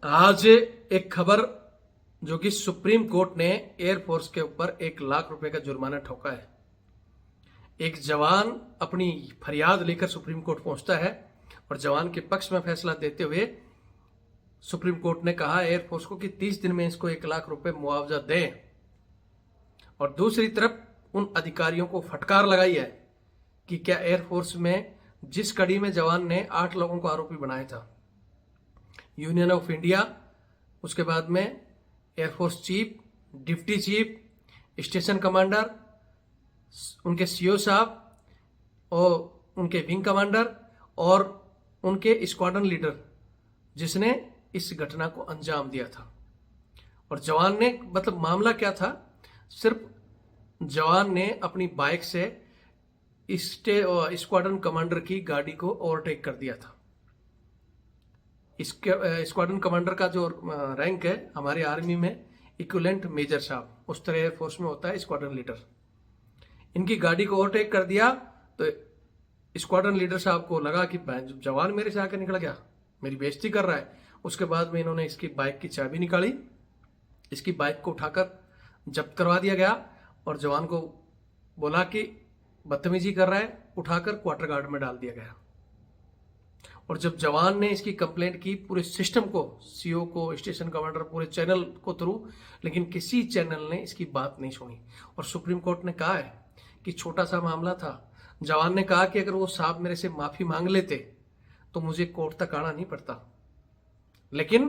आज एक खबर जो कि सुप्रीम कोर्ट ने एयरफोर्स के ऊपर 1 लाख रुपए का जुर्माना ठोका है। एक जवान अपनी फरियाद लेकर सुप्रीम कोर्ट पहुंचता है और जवान के पक्ष में फैसला देते हुए सुप्रीम कोर्ट ने कहा एयरफोर्स को कि 30 दिन में इसको 1 लाख रुपए मुआवजा दें। और दूसरी तरफ उन अधिकारियों को फटकार लगाई है कि क्या एयरफोर्स में जिस कड़ी में जवान ने 8 लोगों को आरोपी बनाया था, यूनियन ऑफ इंडिया, उसके बाद में air force chief, deputy chief, station commander, उनके सीओ साहब और उनके विंग कमांडर और उनके स्क्वाड्रन लीडर जिसने इस घटना को अंजाम दिया था। और जवान ने मामला क्या था, सिर्फ जवान ने अपनी बाइक से स्क्वाड्रन कमांडर की गाड़ी को ओवरटेक कर दिया था। इसके स्क्वाड्रन कमांडर का जो रैंक है हमारे आर्मी में इक्विवेलेंट मेजर साहब, उस तरह एयरफोर्स में होता है स्क्वाड्रन लीडर। इनकी गाड़ी को ओवरटेक कर दिया तो स्क्वाड्रन लीडर साहब को लगा कि जवान मेरे से आकर निकल गया, मेरी बेइज्जती कर रहा है। उसके बाद में इन्होंने इसकी बाइक की चाबी निकाली, इसकी बाइक को उठाकर जब्त करवा दिया गया और जवान को बोला कि बदतमीजी कर रहा है, उठाकर क्वार्टर गार्ड में डाल दिया गया। और जब जवान ने इसकी कंप्लेंट की पूरे सिस्टम को, सीओ को, स्टेशन कमांडर, पूरे चैनल को थ्रू, लेकिन किसी चैनल ने इसकी बात नहीं सुनी। और सुप्रीम कोर्ट ने कहा है कि छोटा सा मामला था। जवान ने कहा कि अगर वो साहब मेरे से माफी मांग लेते तो मुझे कोर्ट तक आना नहीं पड़ता, लेकिन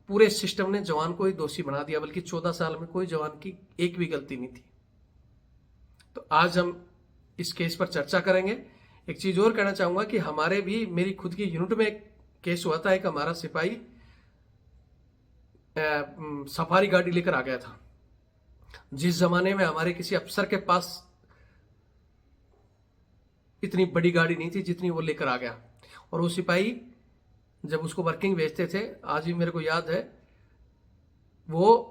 पूरे सिस्टम ने जवान को ही दोषी बना दिया, बल्कि 14 साल में कोई जवान की एक भी गलती नहीं थी। तो आज हम इस केस पर चर्चा करेंगे। एक चीज और कहना चाहूंगा कि हमारे भी, मेरी खुद की यूनिट में एक केस हुआ था। एक हमारा सिपाही सफारी गाड़ी लेकर आ गया था। जिस जमाने में हमारे किसी अफसर के पास इतनी बड़ी गाड़ी नहीं थी जितनी वो लेकर आ गया। और वो सिपाही जब उसको वर्किंग भेजते थे, आज भी मेरे को याद है, वो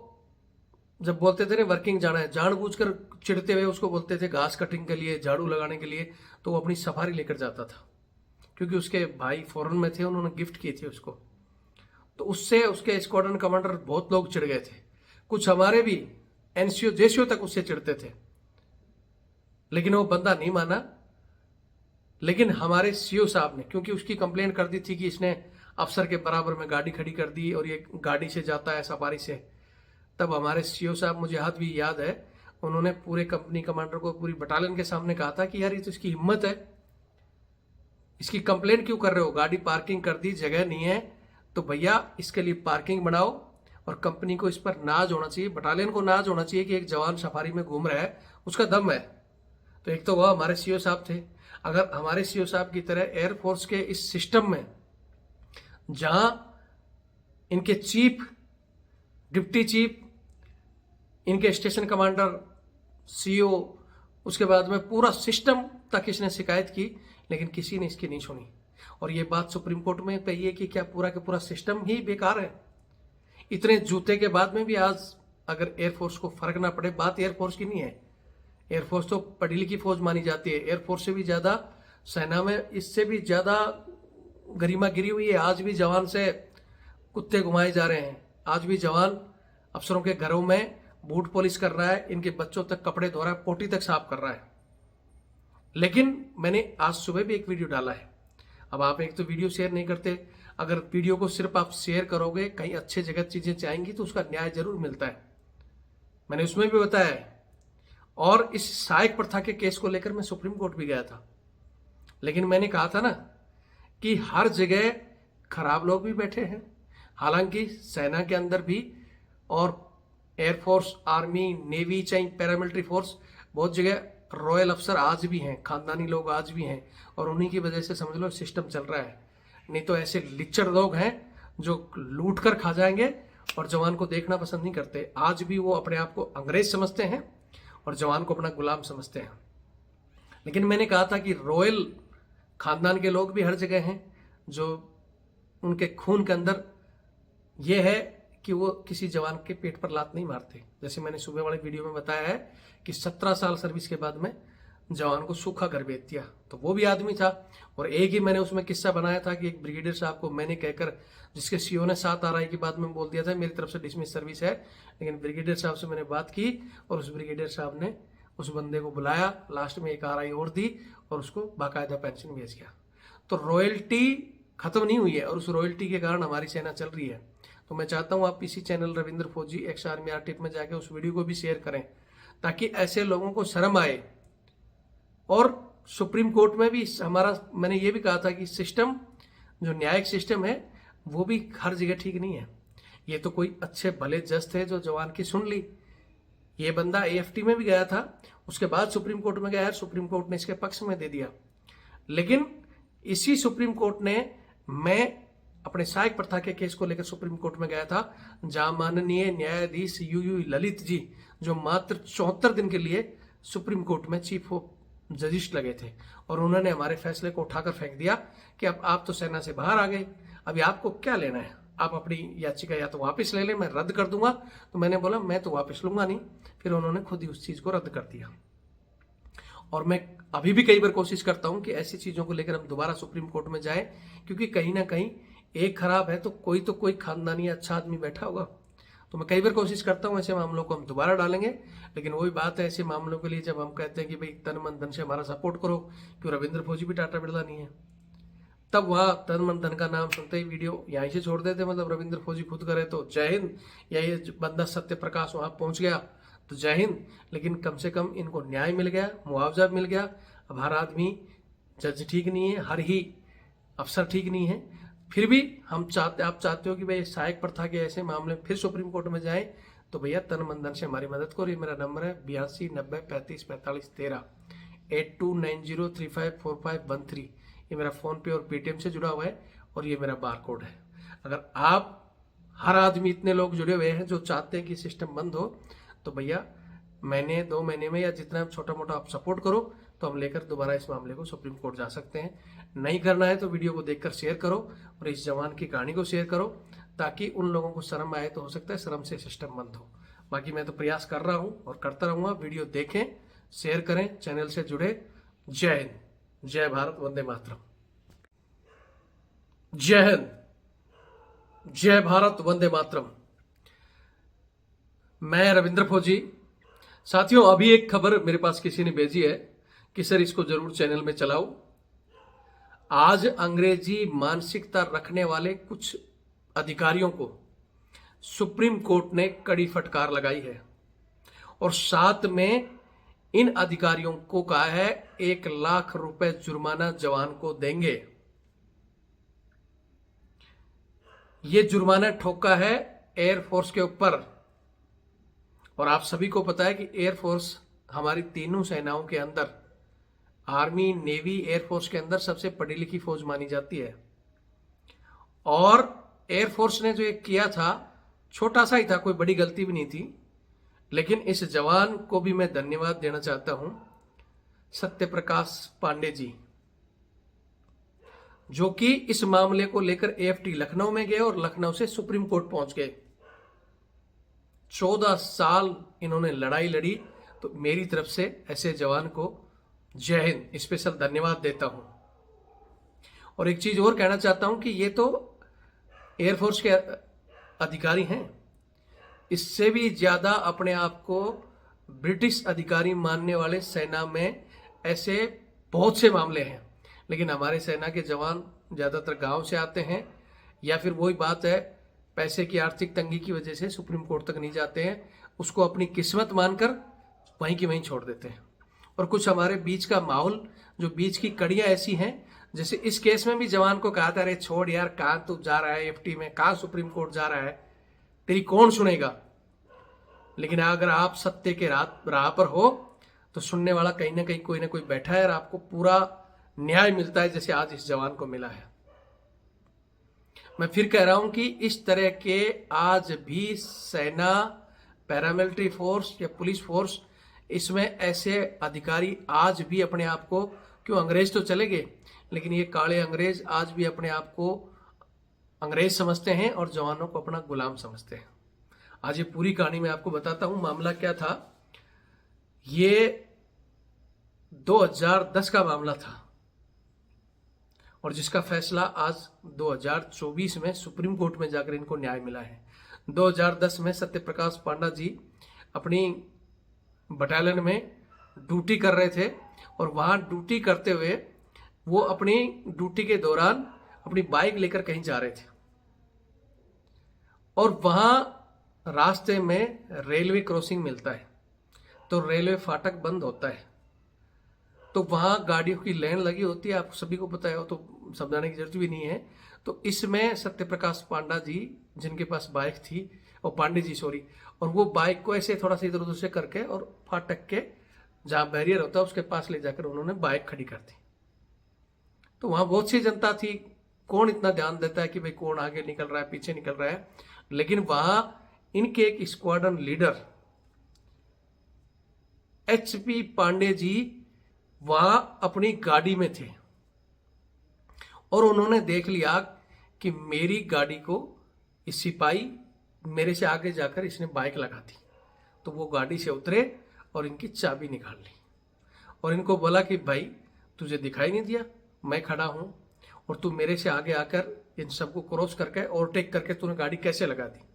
जब बोलते थे ना वर्किंग जाना है, जानबूझकर चिढ़ते हुए उसको बोलते थे घास कटिंग के लिए, झाड़ू लगाने के लिए, तो वो अपनी सफारी लेकर जाता था क्योंकि उसके भाई फॉरेन में थे, उन्होंने गिफ्ट किए थे उसको। तो उससे उसके स्क्वाड्रन कमांडर बहुत लोग चिढ़ गए थे, कुछ हमारे भी एनसीओ जेसीओ तक उससे चिढ़ते थे, लेकिन वो बंदा नहीं माना। लेकिन हमारे सीओ साहब ने, क्योंकि उसकी कंप्लेंट कर दी थी कि इसने अफसर के बराबर में गाड़ी खड़ी कर दी और ये गाड़ी से जाता है सफारी से, तब हमारे सीओ साहब, मुझे आज भी याद है, उन्होंने पूरे कंपनी कमांडर को, पूरी बटालियन के सामने कहा था कि यार ये तो इसकी हिम्मत है, इसकी कंप्लेंट क्यों कर रहे हो, गाड़ी पार्किंग कर दी, जगह नहीं है तो भैया इसके लिए पार्किंग बनाओ। और कंपनी को इस पर नाज होना चाहिए, बटालियन को नाज होना चाहिए कि एक जवान सफारी में घूम रहा है, उसका दम है। तो एक तो वह हमारे सीओ साहब थे। अगर हमारे सीओ साहब की तरह एयरफोर्स के इस सिस्टम में, जहां इनके चीफ, डिप्टी चीफ, इनके स्टेशन कमांडर, सीओ, उसके बाद में पूरा सिस्टम तक इसने शिकायत की, लेकिन किसी ने इसकी नहीं सुनी। और ये बात सुप्रीम कोर्ट में कही है कि क्या पूरा का पूरा सिस्टम ही बेकार है। इतने जूते के बाद में भी आज अगर एयरफोर्स को फर्क ना पड़े, बात एयरफोर्स की नहीं है। एयरफोर्स तो पढ़ी लिखी फौज मानी जाती है, एयरफोर्स से भी ज्यादा सेना में इससे भी ज्यादा गरिमा गिरी हुई है। आज भी जवान से कुत्ते घुमाए जा रहे हैं, आज भी जवान अफसरों के घरों में बूट पॉलिश कर रहा है, इनके बच्चों तक कपड़े धो रहा है, पोटी तक साफ कर रहा है। लेकिन मैंने आज सुबह भी एक वीडियो डाला है। अब आप एक तो वीडियो शेयर नहीं करते, अगर वीडियो को सिर्फ आप शेयर करोगे, कहीं अच्छे जगह चीजें जाएंगी तो उसका न्याय जरूर मिलता है। मैंने उसमें भी बताया है। और इस सहायक प्रथा के केस को लेकर मैं सुप्रीम कोर्ट भी गया था, लेकिन मैंने कहा था ना कि हर जगह खराब लोग भी बैठे हैं। हालांकि सेना के अंदर भी और एयरफोर्स, आर्मी, नेवी, चाहे पैरामिलिट्री फोर्स, बहुत जगह रॉयल अफसर आज भी हैं, खानदानी लोग आज भी हैं, और उन्हीं की वजह से समझ लो सिस्टम चल रहा है। नहीं तो ऐसे लिच्चड़ लोग हैं जो लूट कर खा जाएंगे और जवान को देखना पसंद नहीं करते। आज भी वो अपने आप को अंग्रेज समझते हैं और जवान को अपना गुलाम समझते हैं। लेकिन मैंने कहा था कि रॉयल खानदान के लोग भी हर जगह हैं, जो उनके खून के अंदर ये है कि वो किसी जवान के पेट पर लात नहीं मारते। जैसे मैंने सुबह वाले वीडियो में बताया है कि 17 साल सर्विस के बाद में जवान को सूखा कर बेच दिया। तो वो भी आदमी था। और एक ही मैंने उसमें किस्सा बनाया था कि एक ब्रिगेडियर साहब को मैंने कहकर, जिसके सीओ ने 7 RI की बात में बोल दिया था मेरी तरफ से डिसमिस सर्विस है, लेकिन ब्रिगेडियर साहब से मैंने बात की और उस ब्रिगेडियर साहब ने उस बंदे को बुलाया, लास्ट में 1 RI और दी और उसको बाकायदा पेंशन भेज गया। तो रॉयल्टी खत्म नहीं हुई है और उस रॉयल्टी के कारण हमारी सेना चल रही है। तो मैं चाहता हूं आप इसी चैनल रविंद्र फौजी एक्स आर्मी आरटीएफ में जाके उस वीडियो को भी शेयर करें, ताकि ऐसे लोगों को शर्म आए। और सुप्रीम कोर्ट में भी हमारा, मैंने ये भी कहा था कि सिस्टम, जो न्यायिक सिस्टम है, वो भी हर जगह ठीक नहीं है। ये तो कोई अच्छे भले जज थे जो जवान की सुन ली। ये बंदा AFT में भी गया था, उसके बाद सुप्रीम कोर्ट में गया है, सुप्रीम कोर्ट ने इसके पक्ष में दे दिया। लेकिन इसी सुप्रीम कोर्ट ने, मैं अपने सहायक प्रथा के केस को लेकर सुप्रीम कोर्ट में गया था, जहां माननीय न्यायाधीश UU ललित जी, जो मात्र 74 दिन के लिए सुप्रीम कोर्ट में चीफ ऑफ जजिस लगे थे, और उन्होंने हमारे फैसले को उठाकर फेंक दिया कि अब आप तो सेना से बाहर आ गए, अभी आपको क्या लेना है, आप अपनी याचिका या तो वापस ले लें, मैं रद्द कर दूंगा। तो मैंने बोला मैं तो वापस लूंगा नहीं। फिर उन्होंने खुद ही उस चीज को रद्द कर दिया। और मैं अभी भी कई बार कोशिश करता हूं कि ऐसी चीजों को लेकर हम दोबारा सुप्रीम कोर्ट में जाएं, क्योंकि कहीं ना कहीं एक खराब है तो कोई खानदानी अच्छा आदमी बैठा होगा। तो मैं कई बार कोशिश करता हूं ऐसे मामलों को हम दोबारा डालेंगे। लेकिन वही बात है, ऐसे मामलों के लिए जब हम कहते हैं कि भाई तन मन धन से हमारा सपोर्ट करो, क्यों रविंद्र फौजी भी टाटा बिरला नहीं है, तब वह तन मन धन का नाम सुनते ही वीडियो यहीं से छोड़ देते। मतलब रविंद्र फौजी खुद करे तो जय हिंद, या ये बंदा सत्य प्रकाश वहां पहुंच गया तो जय हिंद। लेकिन कम से कम इनको न्याय मिल गया, मुआवजा मिल गया। अब हर आदमी जज ठीक नहीं है, हर ही अफसर ठीक नहीं है। फिर भी आप चाहते हो कि भाई सहायक प्रथा के ऐसे मामले फिर सुप्रीम कोर्ट में जाए, तो भैया तन मन धन से हमारी मदद करो। ये मेरा नंबर है 82 90 35 45 13, 8290354513। ये मेरा फोन पे और पेटीएम से जुड़ा हुआ है और ये मेरा बार कोड है। अगर आप, हर आदमी, इतने लोग जुड़े हुए हैं जो चाहते हैं कि सिस्टम बंद हो, तो भैया महीने 2 महीने में या जितना छोटा मोटा आप सपोर्ट करो, तो हम लेकर दोबारा इस मामले को सुप्रीम कोर्ट जा सकते हैं। नहीं करना है तो वीडियो को देखकर शेयर करो और इस जवान की कहानी को शेयर करो, ताकि उन लोगों को शर्म आए तो हो सकता है शर्म से सिस्टम बंद हो। बाकी मैं तो प्रयास कर रहा हूं और करता रहूंगा। वीडियो देखें, शेयर करें, चैनल से जुड़े। जय हिंद, जय भारत, वंदे मातरम। जय हिंद, जय भारत, वंदे मातरम। मैं रविंद्र फौजी। साथियों, अभी एक खबर मेरे पास किसी ने भेजी है कि सर इसको जरूर चैनल में चलाओ। आज अंग्रेजी मानसिकता रखने वाले कुछ अधिकारियों को सुप्रीम कोर्ट ने कड़ी फटकार लगाई है और साथ में इन अधिकारियों को कहा है 1 लाख रुपए जुर्माना जवान को देंगे। ये जुर्माना ठोका है एयरफोर्स के ऊपर। और आप सभी को पता है कि एयरफोर्स हमारी तीनों सेनाओं के अंदर, आर्मी, नेवी, एयरफोर्स के अंदर सबसे पढ़ी लिखी फौज मानी जाती है। और एयरफोर्स ने जो ये किया था, छोटा सा ही था, कोई बड़ी गलती भी नहीं थी। लेकिन इस जवान को भी मैं धन्यवाद देना चाहता हूं, सत्य प्रकाश पांडे जी, जो कि इस मामले को लेकर AFT लखनऊ में गए और लखनऊ से सुप्रीम कोर्ट पहुंच गए। 14 साल इन्होंने लड़ाई लड़ी। तो मेरी तरफ से ऐसे जवान को जय हिंद, स्पेशल धन्यवाद देता हूं। और एक चीज और कहना चाहता हूं कि ये तो एयरफोर्स के अधिकारी हैं, इससे भी ज्यादा अपने आप को ब्रिटिश अधिकारी मानने वाले सेना में ऐसे बहुत से मामले हैं। लेकिन हमारे सेना के जवान ज्यादातर गांव से आते हैं, या फिर वही बात है, पैसे की आर्थिक तंगी की वजह से सुप्रीम कोर्ट तक नहीं जाते हैं, उसको अपनी किस्मत मानकर वहीं की वहीं छोड़ देते हैं। और कुछ हमारे बीच का माहौल, जो बीच की कड़ियां ऐसी हैं, जैसे इस केस में भी जवान को कहा था, अरे छोड़ यार, कहां तू जा रहा है AFT में, कहां सुप्रीम कोर्ट जा रहा है, तेरी कौन सुनेगा। लेकिन अगर आप सत्य के राह पर हो तो सुनने वाला कहीं ना कहीं कोई ना कोई बैठा है और आपको पूरा न्याय मिलता है, जैसे आज इस जवान को मिला है। मैं फिर कह रहा हूं कि इस तरह के आज भी सेना, पैरामिलिट्री फोर्स या पुलिस फोर्स, इसमें ऐसे अधिकारी आज भी अपने आप को, क्यों, अंग्रेज तो चले गए, लेकिन ये काले अंग्रेज आज भी अपने आप को अंग्रेज समझते हैं और जवानों को अपना गुलाम समझते हैं। आज ये पूरी कहानी मैं आपको बताता हूं, मामला क्या था। ये 2010 का मामला था और जिसका फैसला आज 2024 में सुप्रीम कोर्ट में जाकर इनको न्याय मिला है। 2010 में सत्यप्रकाश पांडा जी अपनी बटालियन में ड्यूटी कर रहे थे और वहां ड्यूटी करते हुए वो अपनी ड्यूटी के दौरान अपनी बाइक लेकर कहीं जा रहे थे और वहां रास्ते में रेलवे क्रॉसिंग मिलता है तो रेलवे फाटक बंद होता है, तो वहां गाड़ियों की लाइन लगी होती है, आप सभी को पता है, तो समझाने की जरूरत भी नहीं है। तो इसमें सत्यप्रकाश पांडा जी जिनके पास बाइक थी, और पांडे जी सॉरी, और वो बाइक को ऐसे थोड़ा सा इधर उधर से करके और फाटक के जहां बैरियर होता है उसके पास ले जाकर उन्होंने बाइक खड़ी कर दी। तो वहां बहुत सी जनता थी, कौन इतना ध्यान देता है कि भाई कौन आगे निकल रहा है पीछे निकल रहा है, लेकिन वहां इनके एक squadron leader HP Pandey ji वहां अपनी गाड़ी में थे और उन्होंने देख लिया कि मेरी गाड़ी को इस सिपाही मेरे से आगे जाकर इसने बाइक लगा दी, तो वो गाड़ी से उतरे और इनकी चाबी निकाल ली और इनको बोला कि भाई तुझे दिखाई नहीं दिया, मैं खड़ा हूं और तू मेरे से आगे आकर इन सबको क्रॉस करके ओवरटेक करके तूने गाड़ी कैसे लगा दी।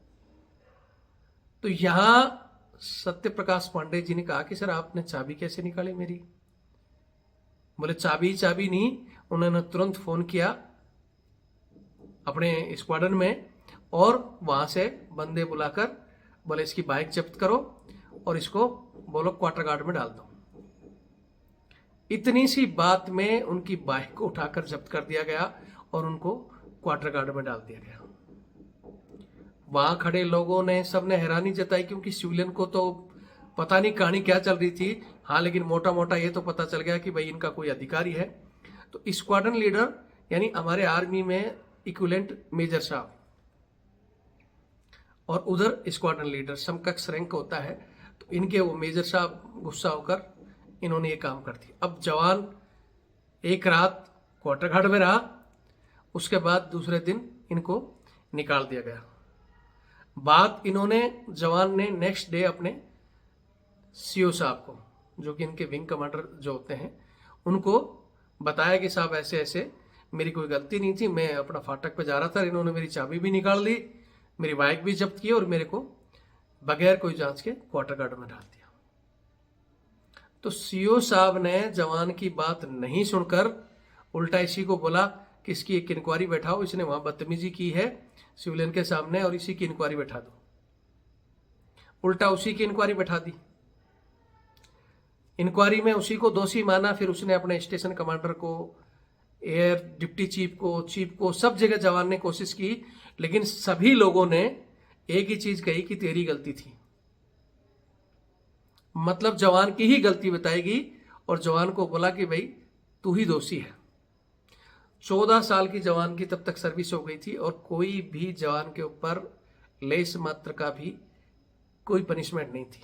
तो यहां सत्यप्रकाश पांडे जी ने कहा कि सर आपने चाबी कैसे निकाली मेरी? बोले चाबी नहीं। उन्होंने तुरंत फोन किया अपने स्क्वाड्रन में और वहां से बंदे बुलाकर बोले इसकी बाइक जब्त करो और इसको बोलो क्वार्टर गार्ड में डाल दो। इतनी सी बात में उनकी बाइक को उठाकर जब्त कर दिया गया और उनको क्वार्टर गार्ड में डाल दिया गया। वहां खड़े लोगों ने सबने हैरानी जताई क्योंकि सिविलियन को तो पता नहीं कहानी क्या चल रही थी, हाँ, लेकिन मोटा मोटा ये तो पता चल गया कि भाई इनका कोई अधिकारी है। तो स्क्वाड्रन लीडर यानी हमारे आर्मी में इक्विवेलेंट मेजर साहब और उधर स्क्वाड्रन लीडर समकक्ष रैंक होता है, तो इनके वो मेजर साहब गुस्सा होकर इन्होंने ये काम कर दिया। अब जवान एक रात क्वार्टर गार्ड में रहा, उसके बाद दूसरे दिन इनको निकाल दिया गया। बात इन्होंने जवान ने नेक्स्ट डे अपने CO साहब को, जो कि इनके विंग कमांडर जो होते हैं, उनको बताया कि साहब ऐसे ऐसे मेरी कोई गलती नहीं थी, मैं अपना फाटक पे जा रहा था, इन्होंने मेरी चाबी भी निकाल ली, मेरी बाइक भी जब्त की और मेरे को बगैर कोई जांच के क्वार्टर गार्ड में डाल दिया। तो CO साहब ने जवान की बात नहीं सुनकर उल्टा इसी को बोला कि इसकी एक इंक्वायरी बैठाओ, इसने वहां बदतमीजी की है सिविलियन के सामने और इसी की इंक्वायरी बैठा दो। उल्टा उसी की इंक्वायरी बैठा दी। इंक्वायरी में उसी को दोषी माना, फिर उसने अपने स्टेशन कमांडर को, एयर डिप्टी चीफ को सब जगह जवान ने कोशिश की, लेकिन सभी लोगों ने एक ही चीज कही कि तेरी गलती थी। मतलब जवान की ही गलती बताएगी और जवान को बोला कि भाई तू ही दोषी है। 14 साल की जवान की तब तक सर्विस हो गई थी और कोई भी जवान के ऊपर लेस मात्र का भी कोई पनिशमेंट नहीं थी,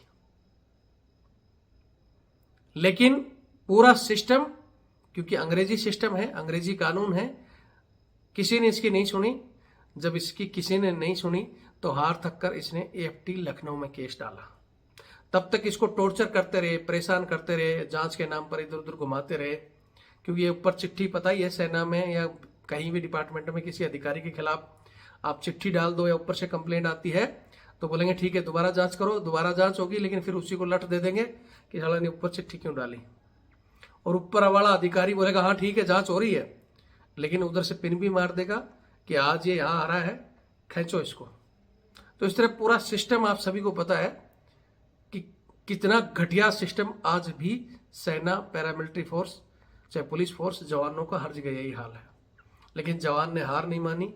लेकिन पूरा सिस्टम, क्योंकि अंग्रेजी सिस्टम है, अंग्रेजी कानून है, किसी ने इसकी नहीं सुनी। जब इसकी किसी ने नहीं सुनी तो हार थक कर इसने AFT लखनऊ में केस डाला। तब तक इसको टॉर्चर करते रहे, परेशान करते रहे, जांच के नाम पर इधर उधर घुमाते रहे, क्योंकि ये ऊपर चिट्ठी, पता ही है सेना में या कहीं भी डिपार्टमेंट में किसी अधिकारी के खिलाफ आप चिट्ठी डाल दो या ऊपर से कंप्लेंट आती है तो बोलेंगे ठीक है दोबारा जांच करो, दोबारा जांच होगी, लेकिन फिर उसी को लट दे देंगे कि साला ने ऊपर चिट्ठी क्यों डाली। और ऊपर वाला अधिकारी बोलेगा हाँ ठीक है जांच हो रही है, लेकिन उधर से पिन भी मार देगा कि आज ये यहाँ आ रहा है, खींचो इसको। तो इस तरह पूरा सिस्टम आप सभी को पता है कि कितना घटिया सिस्टम आज भी सेना, पैरामिलिट्री फोर्स, चाहे पुलिस फोर्स, जवानों का हर जगह यही हाल है। लेकिन जवान ने हार नहीं मानी,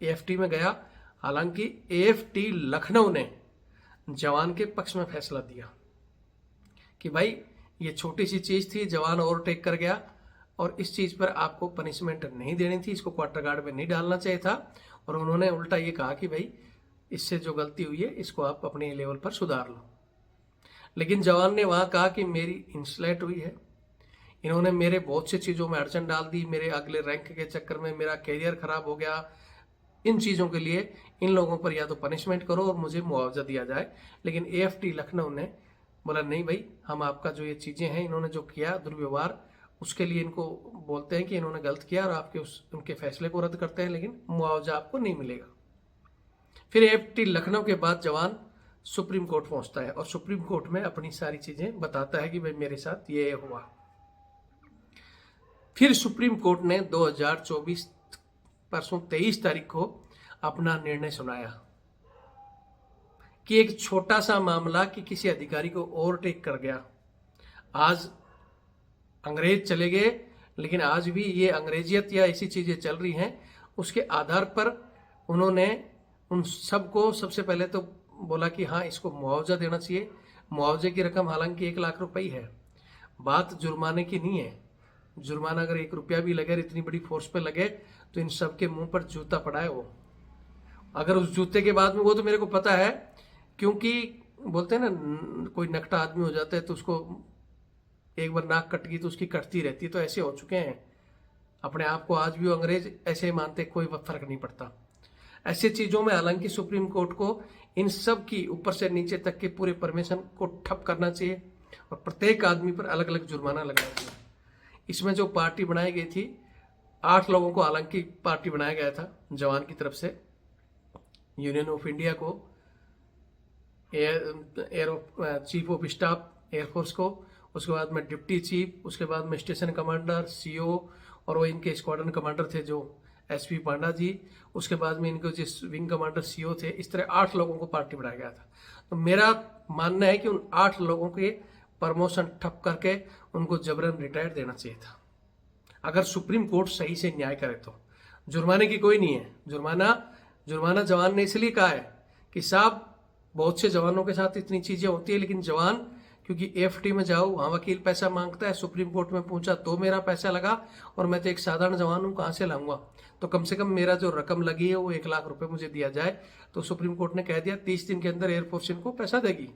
AFT में गया। हालांकि AFT लखनऊ ने जवान के पक्ष में फैसला दिया कि भाई ये छोटी सी चीज थी, जवान ओवरटेक कर गया और इस चीज पर आपको पनिशमेंट नहीं देनी थी, इसको क्वार्टर गार्ड में नहीं डालना चाहिए था। और उन्होंने उल्टा ये कहा कि भाई इससे जो गलती हुई है इसको आप अपने लेवल पर सुधार लो। लेकिन जवान ने वहां कहा कि मेरी इंसल्ट हुई है, इन्होंने मेरे बहुत सी चीजों में अड़चन डाल दी, मेरे अगले रैंक के चक्कर में मेरा कैरियर खराब हो गया। इन चीजों के लिए इन लोगों पर या तो पनिशमेंट करो और मुझे मुआवजा दिया जाए। लेकिन AFT लखनऊ ने बोला नहीं भाई, हम आपका जो ये चीज़ें हैं, इन्होंने जो किया दुर्व्यवहार, उसके लिए इनको बोलते हैं कि इन्होंने गलत किया और आपके उनके फैसले को रद्द करते हैं, लेकिन मुआवजा आपको नहीं मिलेगा। फिर एफटी लखनऊ के बाद जवान सुप्रीम कोर्ट पहुंचता है और सुप्रीम कोर्ट में अपनी सारी चीजें बताता है कि भाई मेरे साथ ये हुआ। फिर सुप्रीम कोर्ट ने 2024 परसों 23 तारीख को अपना निर्णय सुनाया कि एक छोटा सा मामला कि किसी अधिकारी को ओवरटेक कर गया। आज अंग्रेज चले गए, लेकिन आज भी ये अंग्रेजियत या ऐसी चीजें चल रही हैं, उसके आधार पर उन्होंने उन सबको सबसे पहले तो बोला कि हाँ, इसको मुआवजा देना चाहिए। मुआवजे की रकम हालांकि 1 लाख रुपए है। बात जुर्माने की नहीं है। जुर्माना अगर 1 रुपया भी लगे, इतनी बड़ी फोर्स पे लगे, तो इन सब के मुंह पर जूता पड़ा है वो। अगर उस जूते के बाद में, वो तो मेरे को पता है, क्योंकि बोलते हैं ना, कोई नकटा आदमी हो जाता है तो उसको एक बार नाक कट गई तो उसकी कटती रहती है, तो ऐसे हो चुके हैं अपने आप को। आज भी वो अंग्रेज ऐसे ही मानते, कोई फर्क नहीं पड़ता ऐसे चीजों में। हालांकि सुप्रीम कोर्ट को इन सब की ऊपर से नीचे तक के पूरे परमिशन को ठप करना चाहिए और प्रत्येक आदमी पर अलग अलग जुर्माना लगना चाहिए। इसमें जो पार्टी बनाई गई थी, 8 लोगों को हालांकि पार्टी बनाया गया था जवान की तरफ से। यूनियन ऑफ इंडिया को, चीफ ऑफ स्टाफ एयरफोर्स को, उसके बाद में डिप्टी चीफ, उसके बाद में स्टेशन कमांडर, सीओ, और वो इनके स्क्वाड्रन कमांडर थे जो एसपी पांडा जी, उसके बाद में इनको जिस विंग कमांडर सीओ थे। इस तरह 8 लोगों को पार्टी बनाया गया था। तो मेरा मानना है कि उन 8 लोगों के प्रमोशन ठप करके उनको जबरन रिटायर देना चाहिए था, अगर सुप्रीम कोर्ट सही से न्याय करे तो। जुर्माने की कोई नहीं है। जुर्माना जवान ने इसलिए कहा है कि साहब, बहुत से जवानों के साथ इतनी चीजें होती है, लेकिन जवान क्योंकि एफटी में जाओ, वहां वकील पैसा मांगता है, सुप्रीम कोर्ट में पहुंचा तो मेरा पैसा लगा, और मैं तो एक साधारण जवान हूं, कहां से लाऊंगा? तो कम से कम मेरा जो रकम लगी है वो 1 लाख रुपए मुझे दिया जाए। तो सुप्रीम कोर्ट ने कह दिया 30 दिन के अंदर एयरफोर्स इनको पैसा देगी।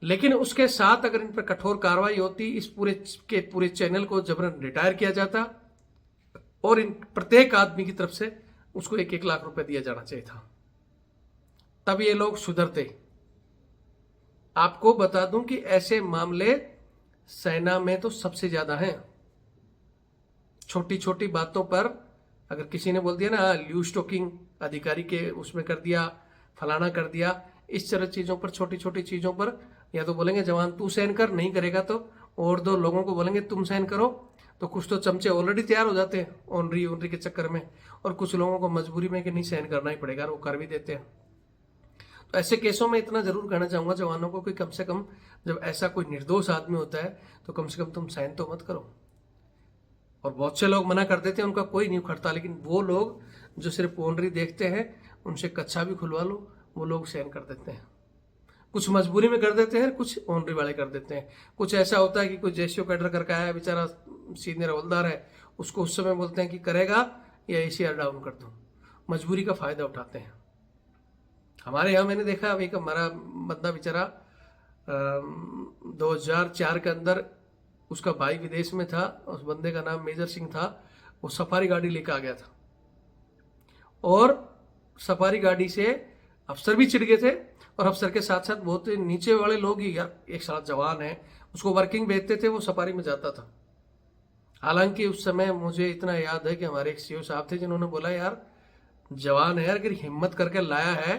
लेकिन उसके साथ अगर इन पर कठोर कार्रवाई होती, इस पूरे चैनल को जबरन रिटायर किया जाता और इन प्रत्येक आदमी की तरफ से उसको 1-1 लाख रुपए दिया जाना चाहिए था, तब ये लोग सुधरते। आपको बता दूं कि ऐसे मामले सेना में तो सबसे ज्यादा हैं। छोटी छोटी बातों पर अगर किसी ने बोल दिया ना, ल्यूज टॉकिंग अधिकारी के उसमें कर दिया, फलाना कर दिया, इस तरह चीजों पर, छोटी छोटी चीजों पर, या तो बोलेंगे जवान तू सहन कर, नहीं करेगा तो और 2 लोगों को बोलेंगे तुम सहन करो। तो कुछ तो चमचे ऑलरेडी तैयार हो जाते हैं ऑनरी के चक्कर में, और कुछ लोगों को मजबूरी में कि नहीं सहन करना ही पड़ेगा, वो कर भी देते हैं। तो ऐसे केसों में इतना जरूर कहना चाहूंगा जवानों को कि कम से कम जब ऐसा कोई निर्दोष आदमी होता है तो कम से कम तुम सहन तो मत करो। और बहुत से लोग मना कर देते हैं, उनका कोई नहीं उखड़ता, लेकिन वो लोग जो सिर्फ ऑनरी देखते हैं, उनसे कच्छा भी खुलवा लो, वो लोग सहन कर देते हैं। कुछ मजबूरी में कर देते हैं, कुछ ऑनरी वाले कर देते हैं। कुछ ऐसा होता है कि कोई जेसीओ कैडर करके आया, बेचारा सीनियर हवलदार है, उसको उस समय बोलते हैं कि करेगा या एसीआर डाउन कर दो, मजबूरी का फायदा उठाते हैं। हमारे यहाँ मैंने देखा, एक हमारा बंदा बेचारा 2004 के अंदर, उसका भाई विदेश में था, उस बंदे का नाम मेजर सिंह था। वो सफारी गाड़ी लेकर आ गया था और सफारी गाड़ी से अफसर भी चिढ़ गए थे, और अफसर के साथ साथ बहुत नीचे वाले लोग ही, यार एक साथ जवान है, उसको वर्किंग भेजते थे, वो सफारी में जाता था। हालांकि उस समय मुझे इतना याद है कि हमारे एक सीओ साहब थे जिन्होंने बोला, यार जवान है, अगर हिम्मत करके लाया है,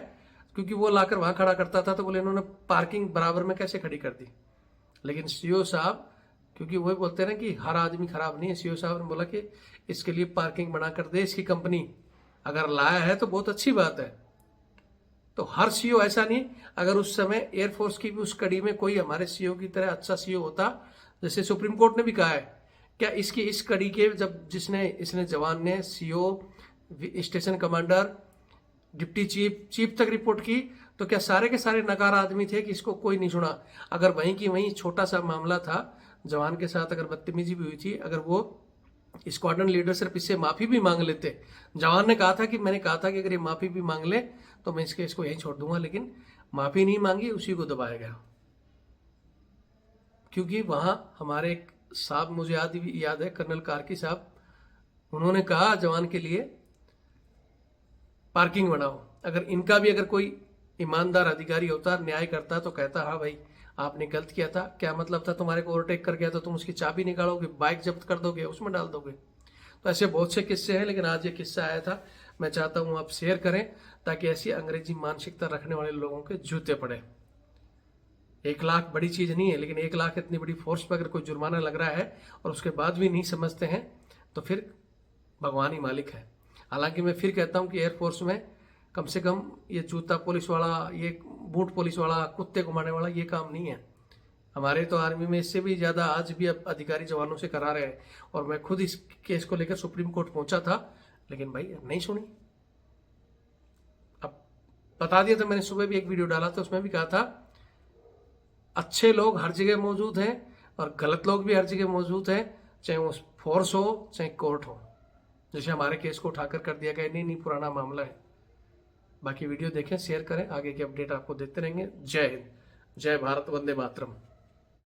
क्योंकि वो लाकर वहां खड़ा करता था, तो बोले इन्होंने पार्किंग बराबर में कैसे खड़ी कर दी। लेकिन सीओ साहब, क्योंकि वही बोलते हैं ना कि हर आदमी खराब नहीं है, सीओ साहब ने बोला कि इसके लिए पार्किंग बना कर दे इसकी कंपनी, अगर लाया है तो बहुत अच्छी बात है। तो हर सीओ ऐसा नहीं, अगर उस समय एयरफोर्स की भी उस कड़ी में कोई हमारे सीओ की तरह अच्छा सीओ होता, जैसे सुप्रीम कोर्ट ने भी कहा है, क्या इसकी इस कड़ी के जब इसने जवान ने CO, station commander, deputy chief तक रिपोर्ट की, तो क्या सारे के सारे नकार आदमी थे कि इसको कोई नहीं सुना? अगर वहीं की वहीं छोटा सा मामला था, जवान के साथ अगर बदतमीजी भी हुई थी, अगर वो स्क्वाड्रन लीडर सिर्फ इससे माफी भी मांग लेते, जवान ने कहा था कि मैंने कहा था कि अगर ये माफी भी मांग ले तो मैं इसको यहीं छोड़ दूंगा, लेकिन माफी नहीं मांगी, उसी को दबाया गया। क्योंकि वहां हमारे एक साहब, मुझे याद है कर्नल कार्की साहब, उन्होंने कहा जवान के लिए पार्किंग बनाओ। अगर इनका भी अगर कोई ईमानदार अधिकारी होता, न्याय करता तो कहता हाँ भाई आपने गलत किया था, क्या मतलब था तुम्हारे को ओवरटेक कर गया तो तुम उसकी चाबी निकालोगे, बाइक जब्त कर दोगे, उसमें डाल दोगे। तो ऐसे बहुत से किस्से हैं, लेकिन आज ये किस्सा आया था, मैं चाहता हूँ आप शेयर करें ताकि ऐसी अंग्रेजी मानसिकता रखने वाले लोगों के जूते पड़े। 1 लाख बड़ी चीज नहीं है, लेकिन 1 लाख इतनी बड़ी फोर्स पर अगर कोई जुर्माना लग रहा है और उसके बाद भी नहीं समझते हैं तो फिर भगवान ही मालिक है। हालांकि मैं फिर कहता हूं कि एयरफोर्स में कम से कम ये जूता पुलिस वाला, ये बूट पुलिस वाला, कुत्ते घुमाने वाला ये काम नहीं है। हमारे तो आर्मी में इससे भी ज़्यादा आज भी अब अधिकारी जवानों से करा रहे हैं। और मैं खुद इस केस को लेकर सुप्रीम कोर्ट पहुंचा था, लेकिन भाई नहीं सुनी। अब बता दिया था, मैंने सुबह भी एक वीडियो डाला था, उसमें भी कहा था अच्छे लोग हर जगह मौजूद हैं और गलत लोग भी हर जगह मौजूद हैं, चाहे वो फोर्स हो चाहे कोर्ट हो। जैसे हमारे केस को उठाकर कर दिया गया, नहीं पुराना मामला है। बाकी वीडियो देखें, शेयर करें, आगे की अपडेट आपको देते रहेंगे। जय हिंद, जय भारत, वंदे मातरम।